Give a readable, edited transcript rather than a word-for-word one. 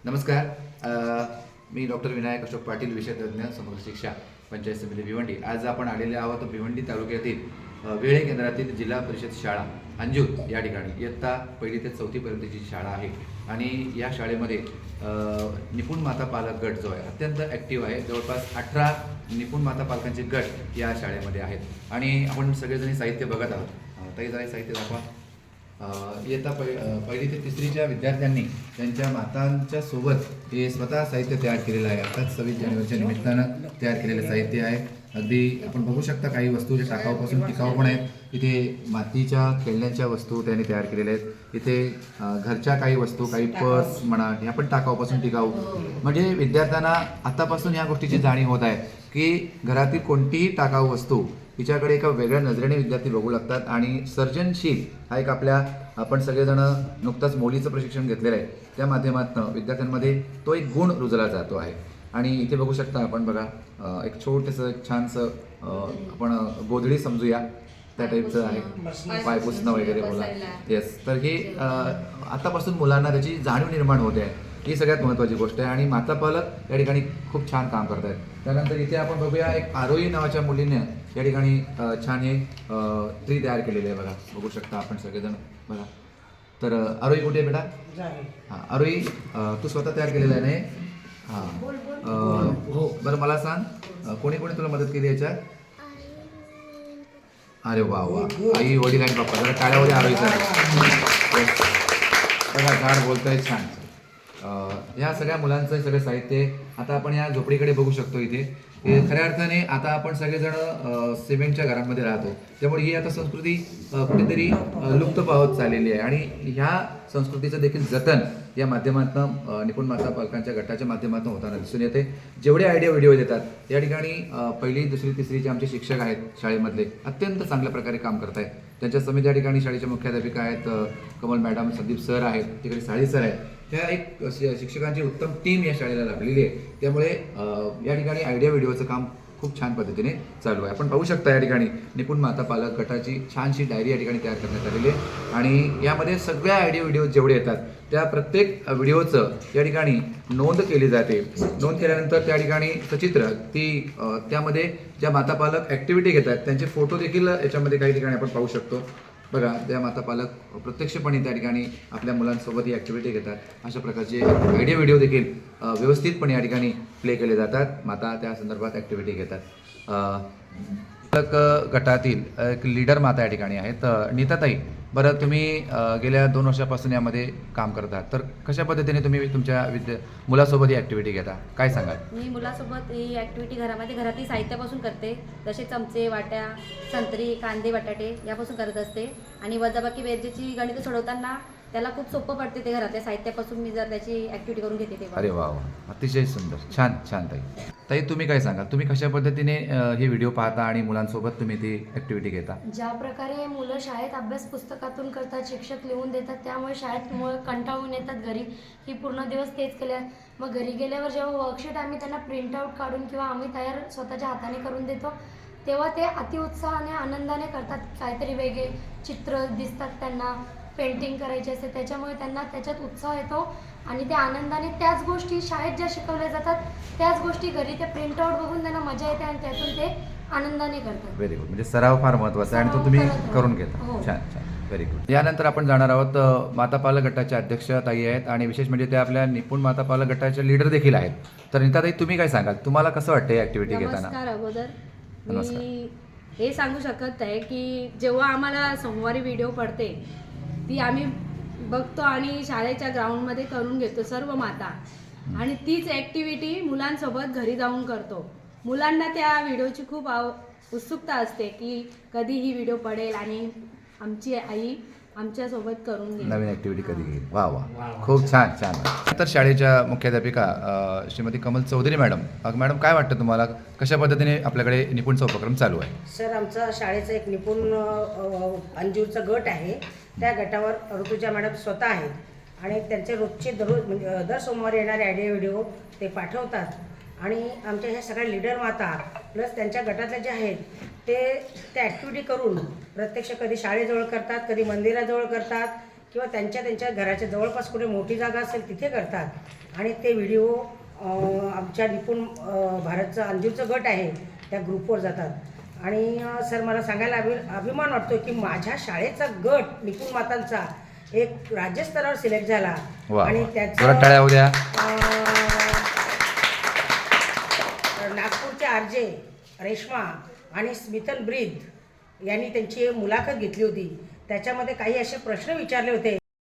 नमस्कार. मी डॉक्टर विनायक अशोक पाटील, विषयतज्ञ समग्र शिक्षा, पंचायत समिती भिवंडी. आज आपण आलेले आहोत भिवंडी तालुक्यातील वेळे केंद्रातील जिल्हा परिषद शाळा अंजूर या ठिकाणी. इयत्ता 1ली ते 4थी पर्यंतची शाळा आहे आणि या शाळेमध्ये निपुण माता पालक गट जो आहे अत्यंत ॲक्टिव्ह आहे. जवळपास 18 निपुण माता पालकांचे गट या शाळेमध्ये आहेत आणि आपण सगळेजणी साहित्य बघत आहोत. ताई जरा साहित्य दाखवा. इयत्ता 1ली ते 3रीच्या विद्यार्थ्यांनी त्यांच्या मातांच्या सोबत हे स्वतः साहित्य तयार केलेलं आहे. आताच 26 जानेवारीच्या निमित्तानं तयार केलेलं साहित्य आहे. अगदी आपण बघू शकता काही वस्तू जे टाकाऊपासून टिकाऊ पण आहेत. इथे मातीच्या खेळण्याच्या वस्तू त्यांनी तयार केलेल्या आहेत. इथे घरच्या काही वस्तू, काही पर्स म्हणा, ह्या पण टाकाऊपासून टिकाऊ. म्हणजे विद्यार्थ्यांना आतापासून या गोष्टीची जाणीव होत आहे की घरातील कोणतीही टाकाऊ वस्तू हिच्याकडे एका वेगळ्या नजरेने विद्यार्थी बघू लागतात आणि सर्जनशील हा एक आपण सगळेजण नुकताच मोलीचं प्रशिक्षण घेतलेलं आहे. त्या माध्यमातून विद्यार्थ्यांमध्ये तो एक गुण रुजला जातो आहे. आणि इथे बघू शकता आपण बघा एक छोटंसं एक छानसं आपण गोधडी समजूया त्या टाईपचं आहे. पाय पुसणं वगैरे बोला. येस. तर हे आतापासून मुलांना त्याची जाणीव निर्माण होते आहे. ही सगळ्यात महत्त्वाची गोष्ट आहे आणि माता पालक या ठिकाणी खूप छान काम करत आहेत. त्यानंतर इथे आपण बघूया एक आरोही नावाच्या मुलीने या ठिकाणी छान हे ट्री तयार केलेली आहे. बघा, बघू शकता आपण सगळेजण बघा. तर आरोही कुठे आहे बेटा? हां आरोही, तू स्वतः तयार केलेलं आहे ना? हां हो. बरं मला सांग, कोणी कोणी तुला मदत केली याच्यात? अरे वा वा. आई, वडील आणि बाप्पा जरा टाळ्यामध्ये आरोहीचं बघा, झाड बोलतंय छान. ह्या सगळ्या मुलांचं सगळं साहित्य आता आपण या झोपडीकडे बघू शकतो. इथे खऱ्या अर्थाने आता आपण सगळेजण सिमेंटच्या घरांमध्ये राहतो, त्यामुळे ही आता संस्कृती कुठेतरी लुप्त पावत चाललेली आहे आणि ह्या संस्कृतीचं देखील जतन या माध्यमातून निपुण माता पालकांच्या गटाच्या माध्यमातून होताना दिसून येते. जेवढे आयडिया व्हिडिओ देतात या ठिकाणी 1ली, 2री, 3रीचे आमचे शिक्षक आहेत शाळेमधले अत्यंत चांगल्या प्रकारे काम करत आहेत. त्यांच्या समिती या ठिकाणी शाळेच्या मुख्याध्यापिका आहेत, कमल मॅडम, संदीप सर आहेत, तिकडे साळी सर आहेत. ह्या एक शिक्षकांची उत्तम टीम या शाळेला लागलेली आहे. त्यामुळे या ठिकाणी आयडिया व्हिडिओचं काम खूप छान पद्धतीने चालू आहे. आपण पाहू शकता या ठिकाणी निपुण माता पालक गटाची छानशी डायरी या ठिकाणी तयार करण्यात आलेली आहे आणि यामध्ये सगळ्या आयडिया व्हिडिओ जेवढे येतात त्या प्रत्येक व्हिडिओचं या ठिकाणी नोंद केली जाते. नोंद केल्यानंतर त्या ठिकाणी सचित्र त्यामध्ये ज्या माता पालक ॲक्टिव्हिटी घेतात त्यांचे फोटो देखील याच्यामध्ये काही ठिकाणी आपण पाहू शकतो. बघा, त्या माता पालक प्रत्यक्षपणे त्या ठिकाणी आपल्या मुलांसोबत ही ॲक्टिव्हिटी घेतात. अशा प्रकारचे आयडिया व्हिडिओ देखील व्यवस्थितपणे या ठिकाणी प्ले केले जातात. माता त्या संदर्भात ॲक्टिव्हिटी घेतात. पालक गटातील एक लीडर माता या ठिकाणी आहेत, नीताताई. बरं, तुम्ही गेल्या 2 वर्षापासून यामध्ये काम करता, तर कशा पद्धतीने तुम्ही तुमच्या मुलासोबत ही ॲक्टिव्हिटी घेता, काय सांगाल? मी मुलासोबत ही ॲक्टिव्हिटी घरातील साहित्यापासून करते. जसे चमचे, वाट्या, संत्री, कांदे, बटाटे यापासून करत असते आणि वजाबाकी बेरजेची गणितं सोडवताना त्याला खूप सोपं पडते. ते घरातल्या साहित्यापासून मी जर त्याची ॲक्टिव्हिटी करून घेते तेव्हा. अरे वा वा, अतिशय सुंदर, छान छान. ताई तुम्ही काय सांगाल? तुम्ही कशा पद्धतीने हे व्हिडिओ पाहता आणि मुलांसोबत तुम्ही ती ॲक्टिव्हिटी घेता? ज्या प्रकारे मुलं शाळेत अभ्यास पुस्तकातून करतात, शिक्षक लिहून देतात, त्यामुळे शाळेत मुलं कंटाळून येतात घरी की पूर्ण दिवस तेच केल्या. मग घरी गेल्यावर जेव्हा वर्कशीट आम्ही त्यांना प्रिंटआउट काढून किंवा आम्ही तयार स्वतःच्या हाताने करून देतो तेव्हा ते अतिउत्साहाने आनंदाने करतात. काहीतरी वेगळे चित्र दिसतात त्यांना, पेंटिंग करायची असते, त्याच्यामुळे त्यांना त्याच्यात उत्साह येतो आणि ते आनंदाने त्याच गोष्टी शाळेत ज्या शिकवल्या जातात त्याच गोष्टी घरी ते प्रिंटआउट बघून त्यांना मजा येते आणि त्यातून ते आनंदाने करतात. Very good. म्हणजे सराव फार महत्त्वाचा आहे आणि तो तुम्ही करून घेता. हो. छान छान, व्हेरी गुड. यानंतर आपण जाणार आहोत माता पालक गटाच्या अध्यक्ष ताई आहेत आणि विशेष म्हणजे त्या आपल्या निपुण माता पालक गटाच्या लीडर देखील आहेत. तर नीताताई, तुम्ही काय सांगाल? तुम्हाला कसं वाटतं ॲक्टिव्हिटी घेताना? नमस्कार. अगोदर मी हे सांगू शकत आहे की जेव्हा आम्हाला सोमवारी व्हिडिओ पडते ती आम्ही बघतो आणि शाळेच्या ग्राउंडमध्ये करून घेतो सर्व माता आणि तीच ॲक्टिव्हिटी मुलांसोबत घरी जाऊन करतो. मुलांना त्या व्हिडिओची खूप उत्सुकता असते की कधी ही व्हिडिओ पडेल आणि आमची आई आमच्यासोबत करून घेईल, नवीन ॲक्टिव्हिटी कधी घेईल. वा वा, खूप छान छान. तर शाळेच्या मुख्याध्यापिका श्रीमती कमल चौधरी मॅडम. मॅडम, काय वाटतं तुम्हाला, कशा पद्धतीने आपल्याकडे निपुणचा उपक्रम चालू आहे? सर, आमचा शाळेचा एक निपुण अंजूरचा गट आहे. त्या गटावर ऋतुजा मॅडम स्वतः आहेत आणि त्यांचे रोजचे म्हणजे दर सोमवारी येणारे आयडिया व्हिडिओ ते पाठवतात आणि आमच्या ह्या सगळ्या लीडर माता प्लस त्यांच्या गटातल्या जे आहेत ते त्या ॲक्टिव्हिटी करून प्रत्यक्ष कधी शाळेजवळ करतात, कधी मंदिराजवळ करतात, किंवा त्यांच्या घराच्या जवळपास कुठे मोठी जागा असेल तिथे करतात आणि ते व्हिडिओ आमच्या निपुण भारतचा अंजूरचं गट आहे त्या ग्रुपवर जातात आणि सर मला सांगायला अभिमान वाटतो की माझ्या शाळेचा गट निपुण मातांचा एक राज्यस्तरावर सिलेक्ट झाला वा, आणि वा. त्याचं जोरात टाळ्या उद्या. नागपूरचे आरजे रेश्मा आणि स्मितन ब्रीद यांनी त्यांची मुलाखत घेतली होती. त्याच्यामध्ये काही असे प्रश्न विचारले होते